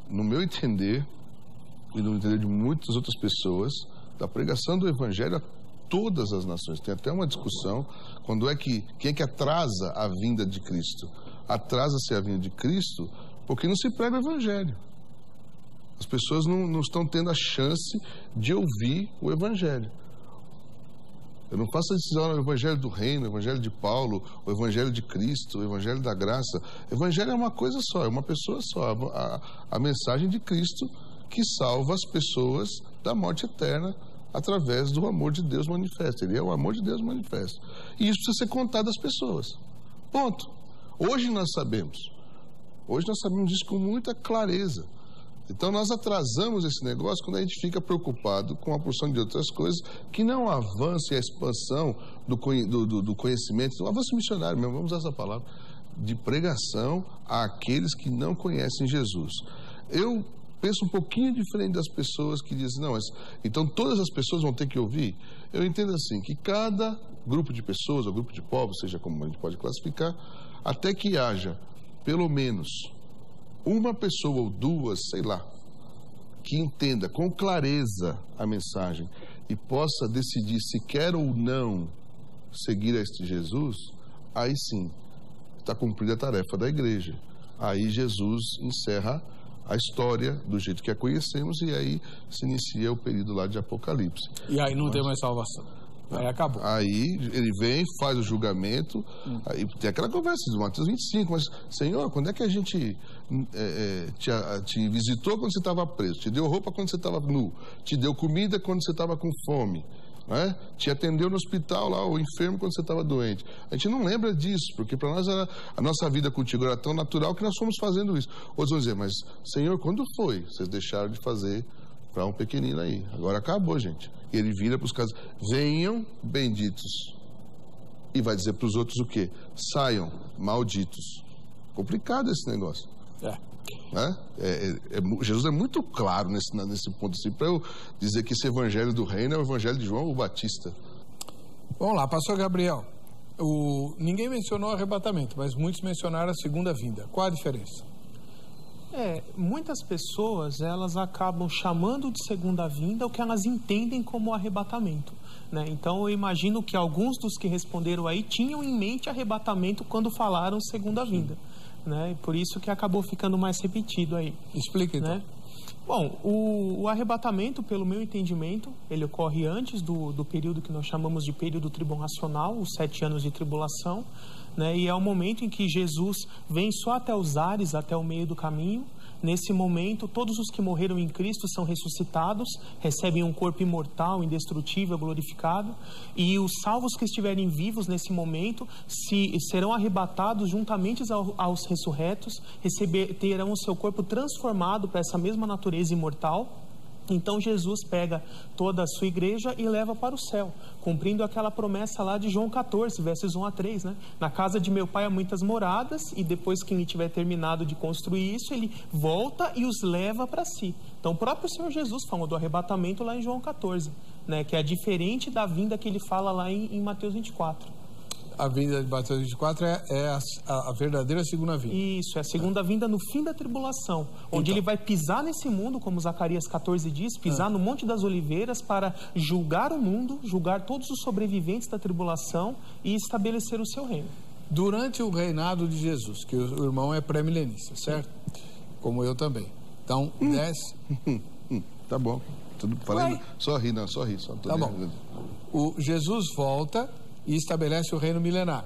no meu entender, e no entender de muitas outras pessoas, da pregação do evangelho a todas as nações. Tem até uma discussão, quem é que atrasa a vinda de Cristo? Atrasa-se a vinda de Cristo porque não se prega o evangelho. As pessoas não estão tendo a chance de ouvir o evangelho. Eu não faço a decisão no evangelho do reino, o evangelho de Paulo, o evangelho de Cristo, o evangelho da graça. O evangelho é uma coisa só, é uma pessoa só. A mensagem de Cristo que salva as pessoas da morte eterna através do amor de Deus manifesto. Ele é o amor de Deus manifesto. E isso precisa ser contado às pessoas. Ponto. Hoje nós sabemos disso com muita clareza. Então nós atrasamos esse negócio quando a gente fica preocupado com uma porção de outras coisas que não avancem a expansão do conhecimento, o avanço missionário mesmo, vamos usar essa palavra, de pregação àqueles que não conhecem Jesus. Eu penso um pouquinho diferente das pessoas que dizem, não, mas então todas as pessoas vão ter que ouvir. Eu entendo assim, que cada grupo de pessoas, ou grupo de povos, seja como a gente pode classificar, até que haja pelo menos uma pessoa ou duas, sei lá, que entenda com clareza a mensagem e possa decidir se quer ou não seguir a este Jesus, aí sim está cumprida a tarefa da igreja. Aí Jesus encerra a história do jeito que a conhecemos e aí se inicia o período lá de Apocalipse. E aí não tem mais salvação. Aí acabou. Aí ele vem, faz o julgamento, aí tem aquela conversa de Mateus 25, mas Senhor, quando é que a gente te visitou quando você estava preso? Te deu roupa quando você estava nu? Te deu comida quando você estava com fome? Né? Te atendeu no hospital lá, o enfermo, quando você estava doente. A gente não lembra disso, porque para nós a nossa vida contigo era tão natural que nós fomos fazendo isso. Outros vão dizer, mas Senhor, quando foi? Vocês deixaram de fazer para um pequenino aí. Agora acabou, gente. E ele vira para os casos, venham benditos. E vai dizer para os outros o quê? Saiam malditos. Complicado esse negócio. Né? Jesus é muito claro nesse ponto, assim, para eu dizer que esse evangelho do reino é o evangelho de João o Batista. Vamos lá, pastor Gabriel. Ninguém mencionou o arrebatamento, mas muitos mencionaram a segunda vinda. Qual a diferença? Muitas pessoas, elas acabam chamando de segunda vinda o que elas entendem como arrebatamento, né? Então eu imagino que alguns dos que responderam aí tinham em mente arrebatamento quando falaram segunda vinda, né? Por isso que acabou ficando mais repetido aí. Explica então. Né? Bom, o arrebatamento, pelo meu entendimento, ele ocorre antes do período que nós chamamos de período tribulacional, os 7 anos de tribulação, né? E é o momento em que Jesus vem só até os ares, até o meio do caminho. Nesse momento, todos os que morreram em Cristo são ressuscitados, recebem um corpo imortal, indestrutível, glorificado, e os salvos que estiverem vivos nesse momento serão arrebatados juntamente aos ressurretos, terão o seu corpo transformado para essa mesma natureza imortal. Então Jesus pega toda a sua igreja e leva para o céu, cumprindo aquela promessa lá de João 14, versos 1 a 3, né? Na casa de meu pai há muitas moradas, e depois que ele tiver terminado de construir isso, ele volta e os leva para si. Então o próprio Senhor Jesus falou do arrebatamento lá em João 14, né? Que é diferente da vinda que ele fala lá em Mateus 24. A vinda de Mateus 24 é a verdadeira segunda vinda. Isso, é a segunda vinda no fim da tribulação, onde ele vai pisar nesse mundo, como Zacarias 14 diz, pisar no Monte das Oliveiras para julgar o mundo, julgar todos os sobreviventes da tribulação e estabelecer o seu reino. Durante o reinado de Jesus, que o irmão é pré-milenista, certo? Como eu também. Então, desce... Tá bom. Falei, só ri. Tá bom. O Jesus volta e estabelece o reino milenar.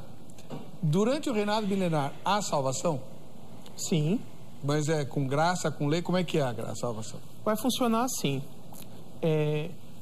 Durante o reinado milenar, há salvação? Sim. Mas é com graça, com lei? Como é que é a salvação? Vai funcionar assim.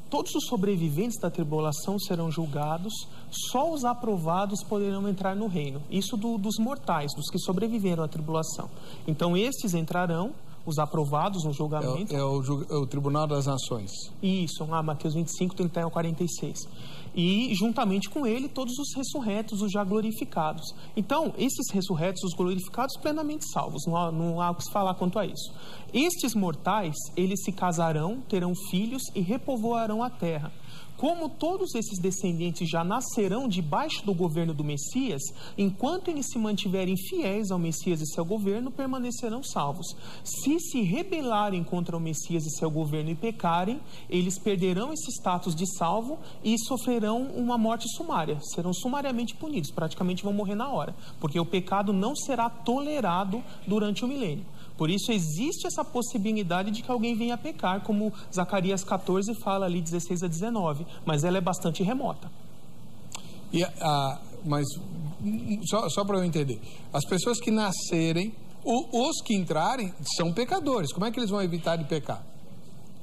Todos os sobreviventes da tribulação serão julgados, só os aprovados poderão entrar no reino. Isso dos mortais, dos que sobreviveram à tribulação. Então, estes entrarão, os aprovados no julgamento. É o Tribunal das Nações. Isso, Mateus 25, 31 ao 46. E, juntamente com ele, todos os ressurretos, os já glorificados. Então, esses ressurretos, os glorificados, plenamente salvos. Não há o que se falar quanto a isso. Estes mortais, eles se casarão, terão filhos e repovoarão a terra. Como todos esses descendentes já nascerão debaixo do governo do Messias, enquanto eles se mantiverem fiéis ao Messias e seu governo, permanecerão salvos. Se rebelarem contra o Messias e seu governo e pecarem, eles perderão esse status de salvo e sofrerão uma morte sumária. Serão sumariamente punidos, praticamente vão morrer na hora, porque o pecado não será tolerado durante o milênio. Por isso existe essa possibilidade de que alguém venha a pecar, como Zacarias 14 fala ali, 16 a 19, mas ela é bastante remota. Mas, só para eu entender, as pessoas que nascerem, os que entrarem, são pecadores. Como é que eles vão evitar de pecar?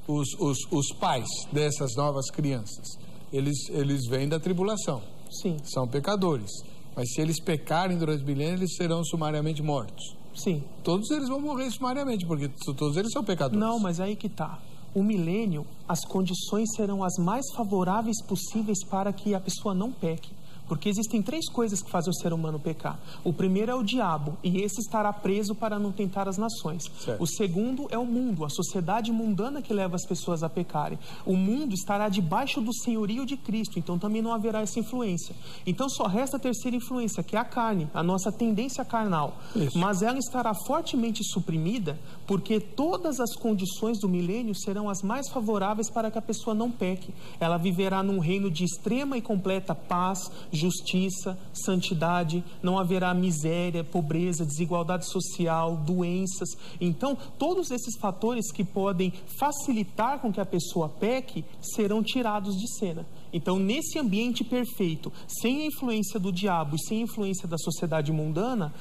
Os pais dessas novas crianças, eles vêm da tribulação. Sim. São pecadores. Mas se eles pecarem durante o milênio, eles serão sumariamente mortos. Sim. Todos eles vão morrer sumariamente, porque todos eles são pecadores. Não, mas aí que tá. O milênio, as condições serão as mais favoráveis possíveis para que a pessoa não peque. Porque existem 3 coisas que fazem o ser humano pecar. O primeiro é o diabo, e esse estará preso para não tentar as nações. Certo. O segundo é o mundo, a sociedade mundana que leva as pessoas a pecarem. O mundo estará debaixo do senhorio de Cristo, então também não haverá essa influência. Então só resta a terceira influência, que é a carne, a nossa tendência carnal. Isso. Mas ela estará fortemente suprimida, porque todas as condições do milênio serão as mais favoráveis para que a pessoa não peque. Ela viverá num reino de extrema e completa paz, justiça, santidade, não haverá miséria, pobreza, desigualdade social, doenças. Então, todos esses fatores que podem facilitar com que a pessoa peque serão tirados de cena. Então, nesse ambiente perfeito, sem a influência do diabo e sem a influência da sociedade mundana,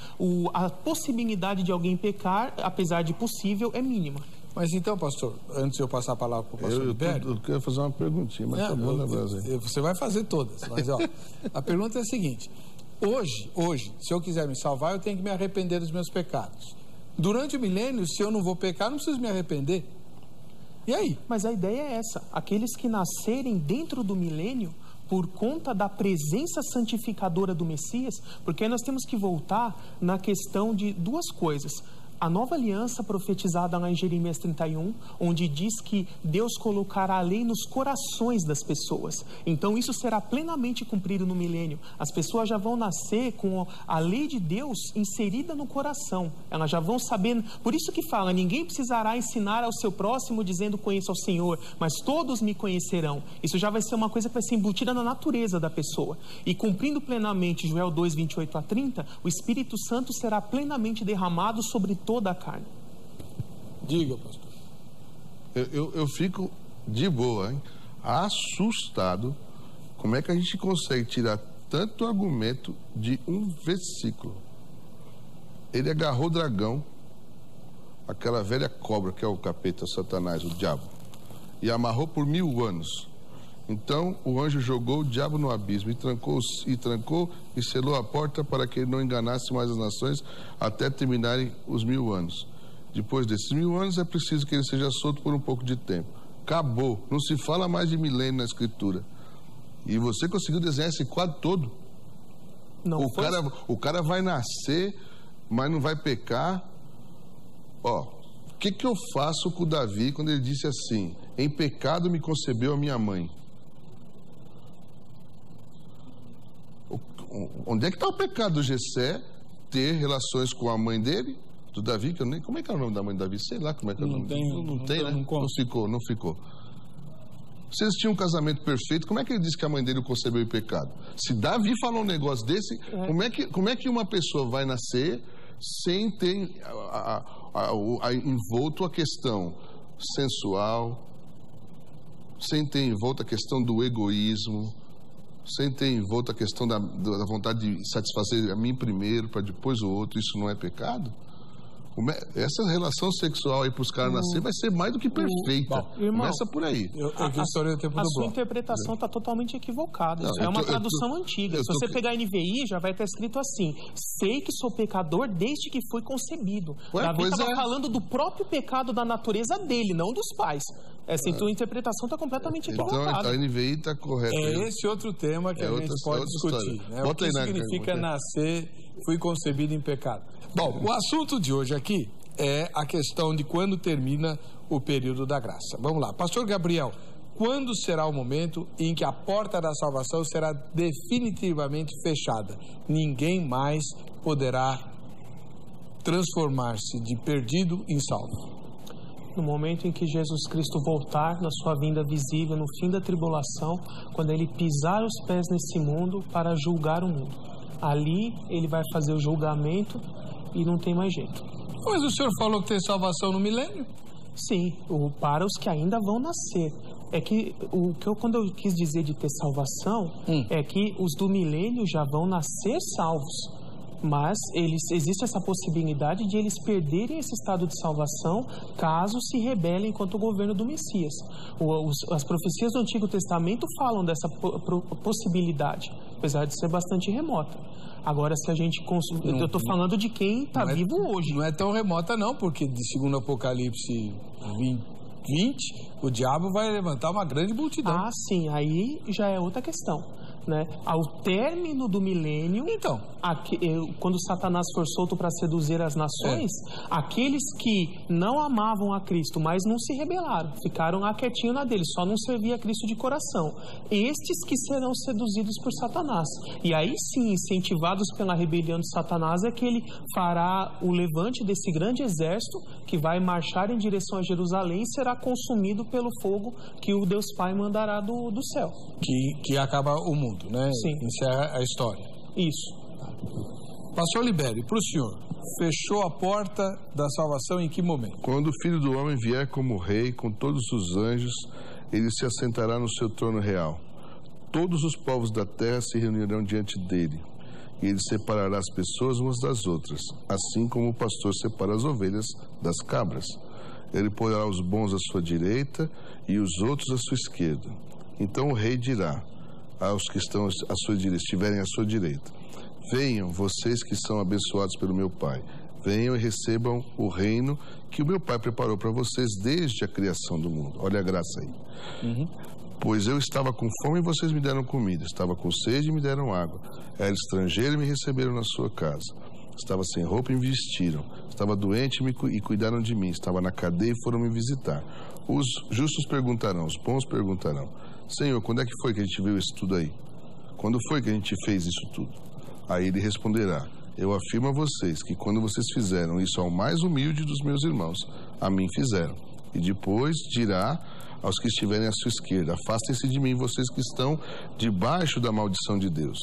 a possibilidade de alguém pecar, apesar de possível, é mínima. Mas então, pastor, antes de eu passar a palavra para o pastor Libério... Eu quero fazer uma perguntinha, mas tá bom, né, Brasil? Você vai fazer todas, mas ó, a pergunta é a seguinte: hoje, se eu quiser me salvar, eu tenho que me arrepender dos meus pecados. Durante o milênio, se eu não vou pecar, não preciso me arrepender. E aí? Mas a ideia é essa: aqueles que nascerem dentro do milênio, por conta da presença santificadora do Messias, porque nós temos que voltar na questão de duas coisas. A nova aliança profetizada lá em Jeremias 31, onde diz que Deus colocará a lei nos corações das pessoas. Então isso será plenamente cumprido no milênio. As pessoas já vão nascer com a lei de Deus inserida no coração. Elas já vão saber. Por isso que fala: ninguém precisará ensinar ao seu próximo dizendo conheço ao Senhor, mas todos me conhecerão. Isso já vai ser uma coisa que vai ser embutida na natureza da pessoa. E cumprindo plenamente Joel 2, 28 a 30, o Espírito Santo será plenamente derramado sobre toda a carne. Diga, pastor. Eu fico de boa, hein? Assustado. Como é que a gente consegue tirar tanto argumento de um versículo? Ele agarrou o dragão, aquela velha cobra que é o capeta, Satanás, o diabo, e amarrou por 1000 anos. Então o anjo jogou o diabo no abismo e trancou e selou a porta para que ele não enganasse mais as nações até terminarem os 1000 anos. Depois desses 1000 anos é preciso que ele seja solto por um pouco de tempo. Acabou. Não se fala mais de milênio na Escritura. E você conseguiu desenhar esse quadro todo? Não. O cara vai nascer, mas não vai pecar. Ó, o que eu faço com o Davi quando ele disse assim: em pecado me concebeu a minha mãe? Onde é que está o pecado do Jessé ter relações com a mãe dele, do Davi, que eu nem... Como é que é o nome da mãe do Davi? Sei lá como é que é o nome dele. Não tem, né? Não ficou. Se eles tinham um casamento perfeito, como é que ele disse que a mãe dele o concebeu em pecado? Se Davi falou um negócio desse, como é que uma pessoa vai nascer sem ter envolto a questão sensual, sem ter envolto a questão do egoísmo, sem ter envolto a questão da vontade de satisfazer a mim primeiro, para depois o outro? Isso não é pecado? Essa relação sexual aí para os caras nascer vai ser mais do que perfeita. Irmão, começa por aí. A sua interpretação está totalmente equivocada. Isso é uma tradução antiga. Se você pegar a NVI, já vai estar escrito assim: sei que sou pecador desde que fui concebido. Davi estava falando do próprio pecado da natureza dele, não dos pais. Essa tua interpretação está completamente equivocada. Então a NVI está correta. É esse outro tema que a gente pode discutir. Né? O que significa nascer, fui concebido em pecado. Bom, o assunto de hoje aqui é a questão de quando termina o período da graça. Vamos lá. Pastor Gabriel, quando será o momento em que a porta da salvação será definitivamente fechada? Ninguém mais poderá transformar-se de perdido em salvo. No momento em que Jesus Cristo voltar na sua vinda visível, no fim da tribulação, quando ele pisar os pés nesse mundo para julgar o mundo. Ali ele vai fazer o julgamento e não tem mais jeito. Mas o senhor falou que tem salvação no milênio? Sim, para os que ainda vão nascer. É que quando eu quis dizer de ter salvação, é que os do milênio já vão nascer salvos. Mas existe essa possibilidade de eles perderem esse estado de salvação caso se rebelem contra o governo do Messias. As profecias do Antigo Testamento falam dessa possibilidade, apesar de ser bastante remota. Agora, se a gente... Eu estou falando de quem está vivo hoje. Não é tão remota não, porque segundo Apocalipse 20, o diabo vai levantar uma grande multidão. Ah, sim, aí já é outra questão. Né? Ao término do milênio, então, quando Satanás for solto para seduzir as nações, aqueles que não amavam a Cristo, mas não se rebelaram, ficaram lá quietinho na dele, só não servia a Cristo de coração. Estes que serão seduzidos por Satanás. E aí sim, incentivados pela rebelião de Satanás, é que ele fará o levante desse grande exército que vai marchar em direção a Jerusalém e será consumido pelo fogo que o Deus Pai mandará do céu. Que acaba o mundo. mundo, né? Sim. Encerra a história. Isso. Pastor Libério, para o senhor, fechou a porta da salvação em que momento? Quando o Filho do Homem vier como rei, com todos os anjos, ele se assentará no seu trono real. Todos os povos da terra se reunirão diante dele, e ele separará as pessoas umas das outras, assim como o pastor separa as ovelhas das cabras. Ele porá os bons à sua direita e os outros à sua esquerda. Então o rei dirá aos que estão à sua direita, estiverem à sua direita: venham, vocês que são abençoados pelo meu Pai. Venham e recebam o reino que o meu Pai preparou para vocês desde a criação do mundo. Olha a graça aí. Pois eu estava com fome e vocês me deram comida. Estava com sede e me deram água. Era estrangeiro e me receberam na sua casa. Estava sem roupa e me vestiram. Estava doente e cuidaram de mim. Estava na cadeia e foram me visitar. Os justos perguntarão, os bons perguntarão: Senhor, quando é que foi que a gente viu isso tudo aí? Quando foi que a gente fez isso tudo? Aí ele responderá: eu afirmo a vocês que quando vocês fizeram isso ao mais humilde dos meus irmãos, a mim fizeram. E depois dirá aos que estiverem à sua esquerda: afastem-se de mim, vocês que estão debaixo da maldição de Deus.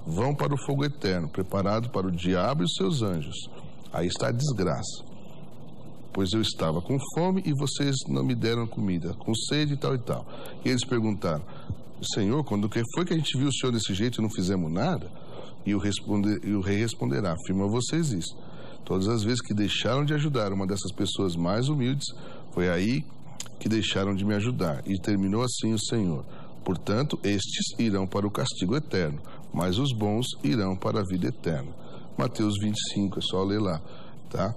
Vão para o fogo eterno, preparado para o diabo e os seus anjos. Aí está a desgraça. Pois eu estava com fome e vocês não me deram comida, com sede e tal e tal. E eles perguntaram: Senhor, quando foi que a gente viu o Senhor desse jeito e não fizemos nada? E o rei responderá: afirmo a vocês isso. Todas as vezes que deixaram de ajudar uma dessas pessoas mais humildes, foi aí que deixaram de me ajudar. E terminou assim o Senhor: portanto, estes irão para o castigo eterno, mas os bons irão para a vida eterna. Mateus 25, é só ler lá, tá?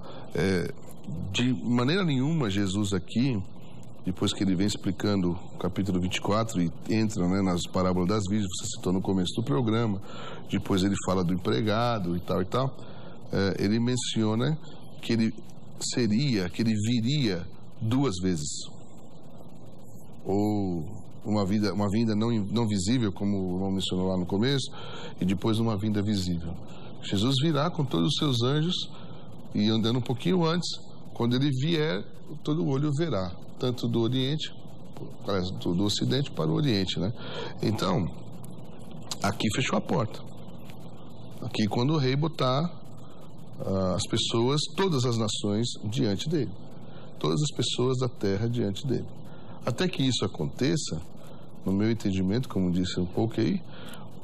De maneira nenhuma, Jesus aqui, depois que ele vem explicando o capítulo 24 e entra, né, nas parábolas das virgens, você citou no começo do programa, depois ele fala do empregado e tal, ele menciona que ele viria duas vezes. Ou uma vinda não visível, como o irmão mencionou lá no começo, e depois uma vinda visível. Jesus virá com todos os seus anjos e andando um pouquinho antes. Quando ele vier, todo olho verá, tanto do Oriente, do Ocidente para o Oriente, né? Então, aqui fechou a porta. Aqui quando o rei botar as pessoas, todas as nações diante dele. Todas as pessoas da terra diante dele. Até que isso aconteça, no meu entendimento, como disse um pouco aí,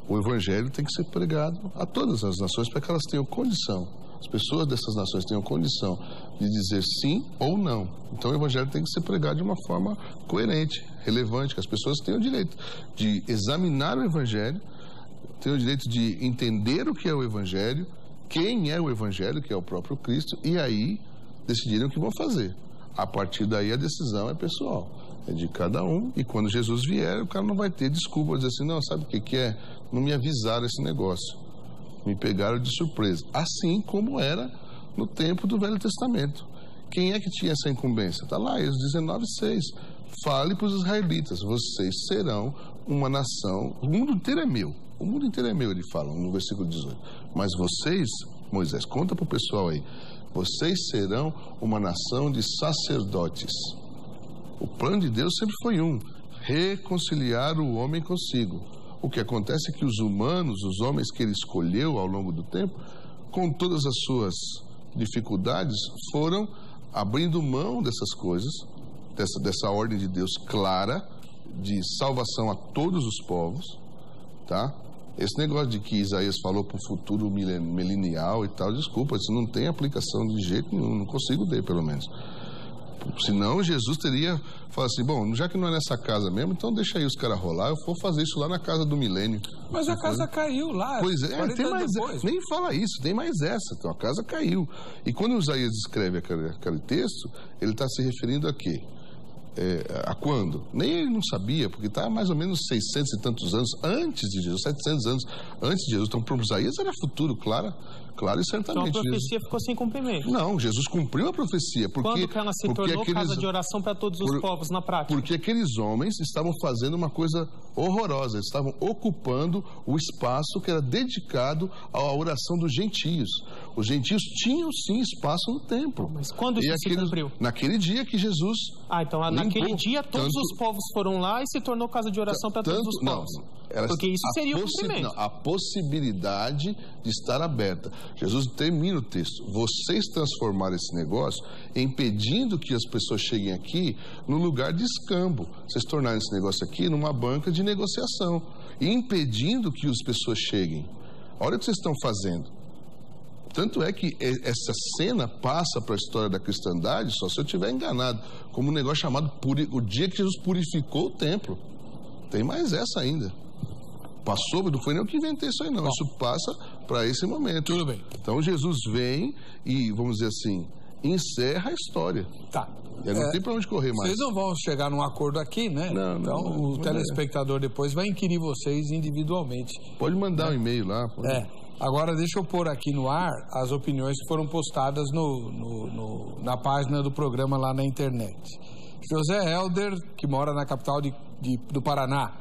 o evangelho tem que ser pregado a todas as nações para que elas tenham condição. As pessoas dessas nações tenham condição de dizer sim ou não. Então o evangelho tem que ser pregado de uma forma coerente, relevante, que as pessoas tenham o direito de examinar o evangelho, tenham o direito de entender o que é o evangelho, quem é o evangelho, que é o próprio Cristo, e aí decidirem o que vão fazer. A partir daí a decisão é pessoal, é de cada um, e quando Jesus vier, o cara não vai ter desculpa, dizer assim: não, sabe o que é? Não me avisaram esse negócio. Me pegaram de surpresa. Assim como era no tempo do Velho Testamento. Quem é que tinha essa incumbência? Está lá, Êxodo 19:6. Fale para os israelitas: vocês serão uma nação. O mundo inteiro é meu. O mundo inteiro é meu, ele fala no versículo 18. Mas vocês, Moisés, conta para o pessoal aí: vocês serão uma nação de sacerdotes. O plano de Deus sempre foi reconciliar o homem consigo. O que acontece é que os humanos, os homens que ele escolheu ao longo do tempo, com todas as suas dificuldades, foram abrindo mão dessas coisas, dessa ordem de Deus clara, de salvação a todos os povos, tá? Esse negócio de que Isaías falou para o futuro milenial e tal, desculpa, isso não tem aplicação de jeito nenhum, não consigo ver, pelo menos. Senão Jesus teria falado assim: bom, já que não é nessa casa mesmo, então deixa aí os caras rolar, eu vou fazer isso lá na casa do milênio. Mas a casa caiu lá. Pois é, tem mais essa, nem fala isso, tem mais essa, então a casa caiu. E quando Isaías escreve aquele texto, ele está se referindo a quê? A quando? Nem ele não sabia, porque está mais ou menos 600 e tantos anos antes de Jesus, 700 anos antes de Jesus. Então, para Isaías era futuro, claro e certamente. Então a profecia ficou sem cumprimento. Não, Jesus cumpriu a profecia. Quando que ela se tornou casa de oração para todos os povos na prática? Porque aqueles homens estavam fazendo uma coisa horrorosa, eles estavam ocupando o espaço que era dedicado à oração dos gentios. Os gentios tinham sim espaço no templo. Mas quando isso se cumpriu? Naquele dia que Jesus então naquele dia todos os povos foram lá e se tornou casa de oração para todos os povos. Porque isso seria o cumprimento. A possibilidade de estar aberta. Jesus termina o texto. Vocês transformaram esse negócio impedindo que as pessoas cheguem aqui no lugar de escambo. Vocês tornaram esse negócio aqui numa banca de negociação. E impedindo que as pessoas cheguem. Olha o que vocês estão fazendo. Tanto é que essa cena passa para a história da cristandade, só se eu estiver enganado, como um negócio chamado o dia que Jesus purificou o templo. Tem mais essa ainda. Passou, não foi nem eu que inventei isso aí não. Isso passa para esse momento. Tudo bem. Então Jesus vem e, vamos dizer assim, encerra a história. Tá. Não tem para onde correr mais. Vocês não vão chegar num acordo aqui, né? Então o telespectador depois vai inquirir vocês individualmente. Pode mandar um e-mail lá. Agora deixa eu pôr aqui no ar as opiniões que foram postadas na página do programa lá na internet. José Helder, que mora na capital do Paraná.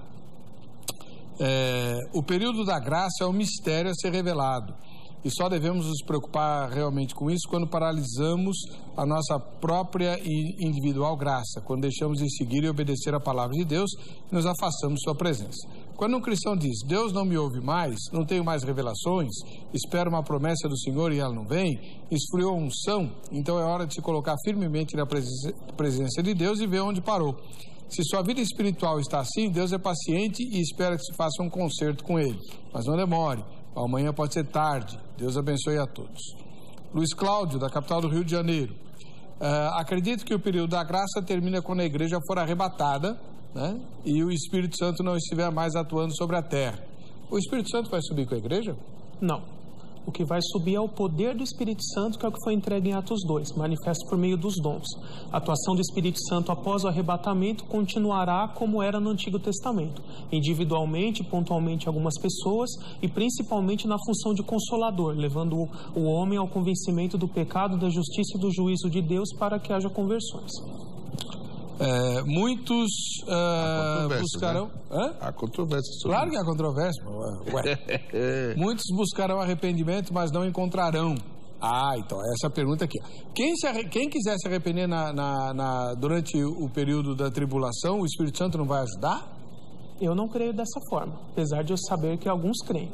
O período da graça é um mistério a ser revelado. E só devemos nos preocupar realmente com isso quando paralisamos a nossa própria e individual graça, quando deixamos de seguir e obedecer a palavra de Deus e nos afastamos de sua presença. Quando um cristão diz, Deus não me ouve mais, não tenho mais revelações, espero uma promessa do Senhor e ela não vem, esfriou a unção, então é hora de se colocar firmemente na presença de Deus e ver onde parou. Se sua vida espiritual está assim, Deus é paciente e espera que se faça um concerto com Ele. Mas não demore, amanhã pode ser tarde. Deus abençoe a todos. Luiz Cláudio, da capital do Rio de Janeiro. Acredito que o período da graça termina quando a igreja for arrebatada, né? E o Espírito Santo não estiver mais atuando sobre a terra. O Espírito Santo vai subir com a igreja? Não. O que vai subir é o poder do Espírito Santo, que é o que foi entregue em Atos 2, manifesto por meio dos dons. A atuação do Espírito Santo após o arrebatamento continuará como era no Antigo Testamento, individualmente, pontualmente algumas pessoas e principalmente na função de consolador, levando o homem ao convencimento do pecado, da justiça e do juízo de Deus para que haja conversões. Muitos buscarão... Né? Há controvérsia sobre Claro que há controvérsia. Muitos buscarão arrependimento, mas não encontrarão. Então, essa pergunta aqui. Quem quiser se arrepender durante o período da tribulação, o Espírito Santo não vai ajudar? Eu não creio dessa forma, apesar de eu saber que alguns creem.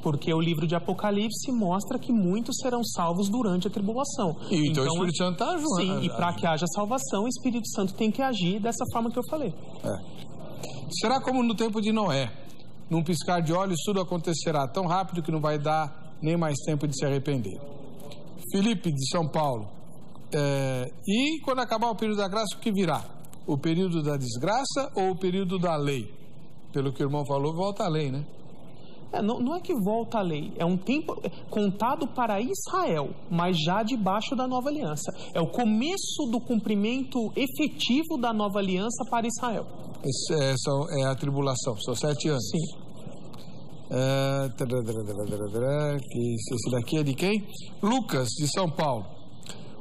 Porque o livro de Apocalipse mostra que muitos serão salvos durante a tribulação. Então o Espírito Santo está ajudando. Sim, e para que haja salvação, o Espírito Santo tem que agir dessa forma que eu falei. Será como no tempo de Noé? Num piscar de olhos, tudo acontecerá tão rápido que não vai dar nem mais tempo de se arrepender. Felipe, de São Paulo. E quando acabar o período da graça, o que virá? O período da desgraça ou o período da lei? Pelo que o irmão falou, volta a lei, né? Não é que volta a lei, é um tempo contado para Israel, mas já debaixo da nova aliança. É o começo do cumprimento efetivo da nova aliança para Israel. Essa é a tribulação, são 7 anos. Sim. Esse daqui é de quem? Lucas, de São Paulo.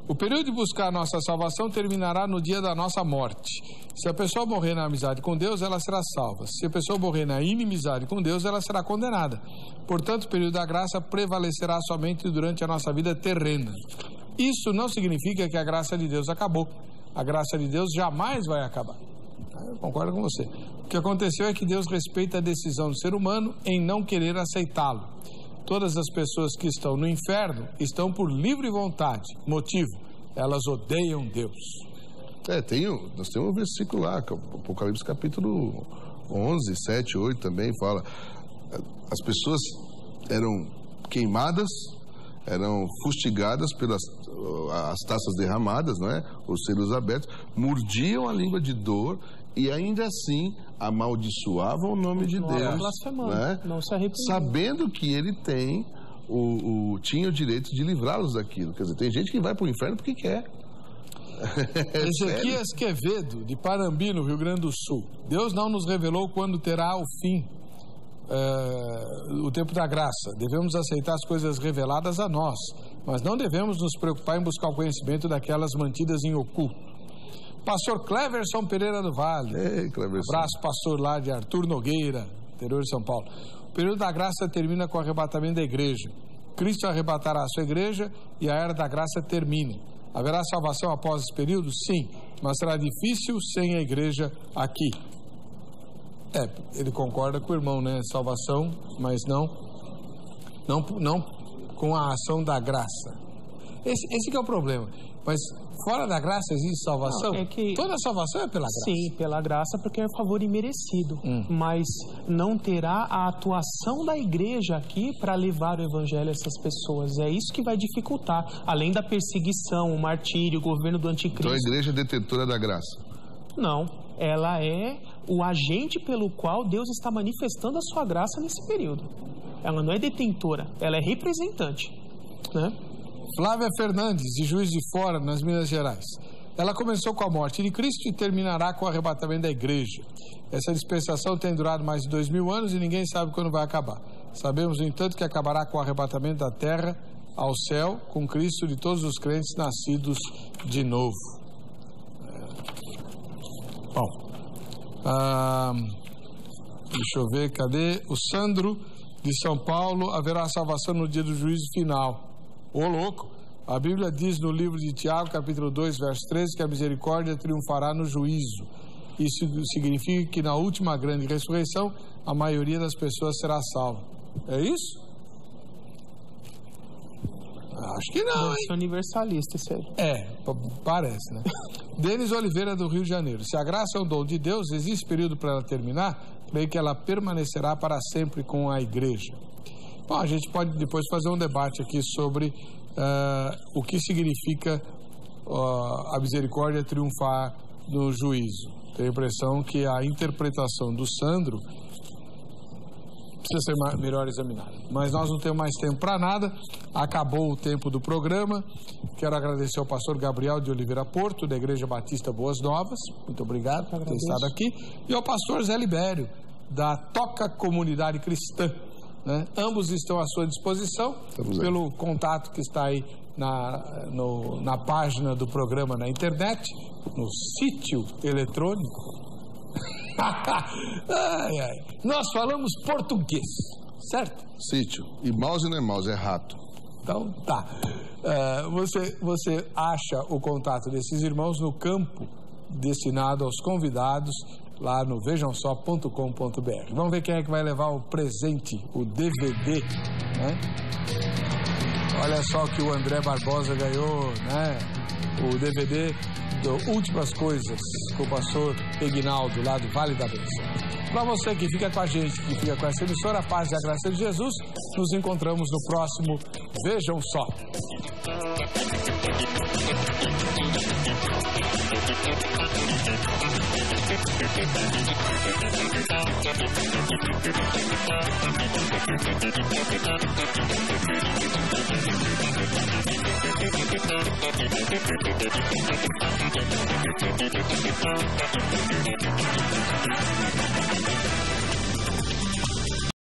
O período de buscar a nossa salvação terminará no dia da nossa morte. Se a pessoa morrer na amizade com Deus, ela será salva. Se a pessoa morrer na inimizade com Deus, ela será condenada. Portanto, o período da graça prevalecerá somente durante a nossa vida terrena. Isso não significa que a graça de Deus acabou. A graça de Deus jamais vai acabar. Eu concordo com você. O que aconteceu é que Deus respeita a decisão do ser humano em não querer aceitá-lo. Todas as pessoas que estão no inferno estão por livre vontade. Motivo, elas odeiam Deus. Nós temos um versículo lá, Apocalipse capítulo 11, 7, 8 também fala. As pessoas eram queimadas, eram fustigadas pelas as taças derramadas, não é? Os selos abertos, mordiam a língua de dor e ainda assim amaldiçoavam o nome de Deus, né? Não se arrependiam. Sabendo que ele tinha o direito de livrá-los daquilo. Quer dizer, tem gente que vai para o inferno porque quer. Ezequias Quevedo, de Parambi, no Rio Grande do Sul. Deus não nos revelou quando terá o fim, o tempo da graça. Devemos aceitar as coisas reveladas a nós, mas não devemos nos preocupar em buscar o conhecimento daquelas mantidas em oculto. Pastor Cleverson Pereira do Vale. Ei, Cleverson. Abraço, pastor lá de Arthur Nogueira, interior de São Paulo. O período da graça termina com o arrebatamento da igreja. Cristo arrebatará a sua igreja e a era da graça termina. Haverá salvação após esse período? Sim, mas será difícil sem a igreja aqui. Ele concorda com o irmão, né? Salvação, mas não com a ação da graça. Esse que é o problema. Mas fora da graça existe salvação? Não, toda salvação é pela graça. Sim, pela graça, porque é favor imerecido. Mas não terá a atuação da igreja aqui para levar o evangelho a essas pessoas. É isso que vai dificultar. Além da perseguição, o martírio, o governo do anticristo. Então a igreja é detentora da graça? Não, ela é o agente pelo qual Deus está manifestando a sua graça nesse período. Ela não é detentora, ela é representante, né? Flávia Fernandes, de Juiz de Fora, nas Minas Gerais. Ela começou com a morte de Cristo e terminará com o arrebatamento da igreja. Essa dispensação tem durado mais de 2000 anos e ninguém sabe quando vai acabar. Sabemos, no entanto, que acabará com o arrebatamento da terra ao céu, com Cristo de todos os crentes nascidos de novo. Deixa eu ver, cadê? O Sandro, de São Paulo, haverá salvação no dia do juízo final. Ô louco! A Bíblia diz no livro de Tiago, capítulo 2, verso 13, que a misericórdia triunfará no juízo. Isso significa que na última grande ressurreição, a maioria das pessoas será salva. É isso? Acho que não, hein? Deve ser universalista, isso aí. Parece, né? Denis Oliveira, do Rio de Janeiro. Se a graça é um dom de Deus, existe período para ela terminar? Creio que ela permanecerá para sempre com a igreja. Bom, a gente pode depois fazer um debate aqui sobre o que significa a misericórdia triunfar no juízo. Tenho a impressão que a interpretação do Sandro precisa ser melhor examinada. Mas nós não temos mais tempo para nada. Acabou o tempo do programa. Quero agradecer ao pastor Gabriel de Oliveira Porto, da Igreja Batista Boas Novas. Muito obrigado por ter estado aqui. E ao pastor Zé Libério, da Toca Comunidade Cristã. Né? Ambos estão à sua disposição pelo contato que está aí na página do programa na internet, no sítio eletrônico. Nós falamos português, certo? Sítio. E mouse não é mouse, é rato. Então, tá. Você acha o contato desses irmãos no campo destinado aos convidados lá no vejamsó.com.br. Vamos ver quem é que vai levar o presente, o DVD, né? Olha só que o André Barbosa ganhou, né? O DVD do Últimas Coisas, com o pastor Eginaldo, lá do Vale da Bênção. Para você que fica com a gente, que fica com essa emissora, a paz e a graça de Jesus, nos encontramos no próximo Vejam Só.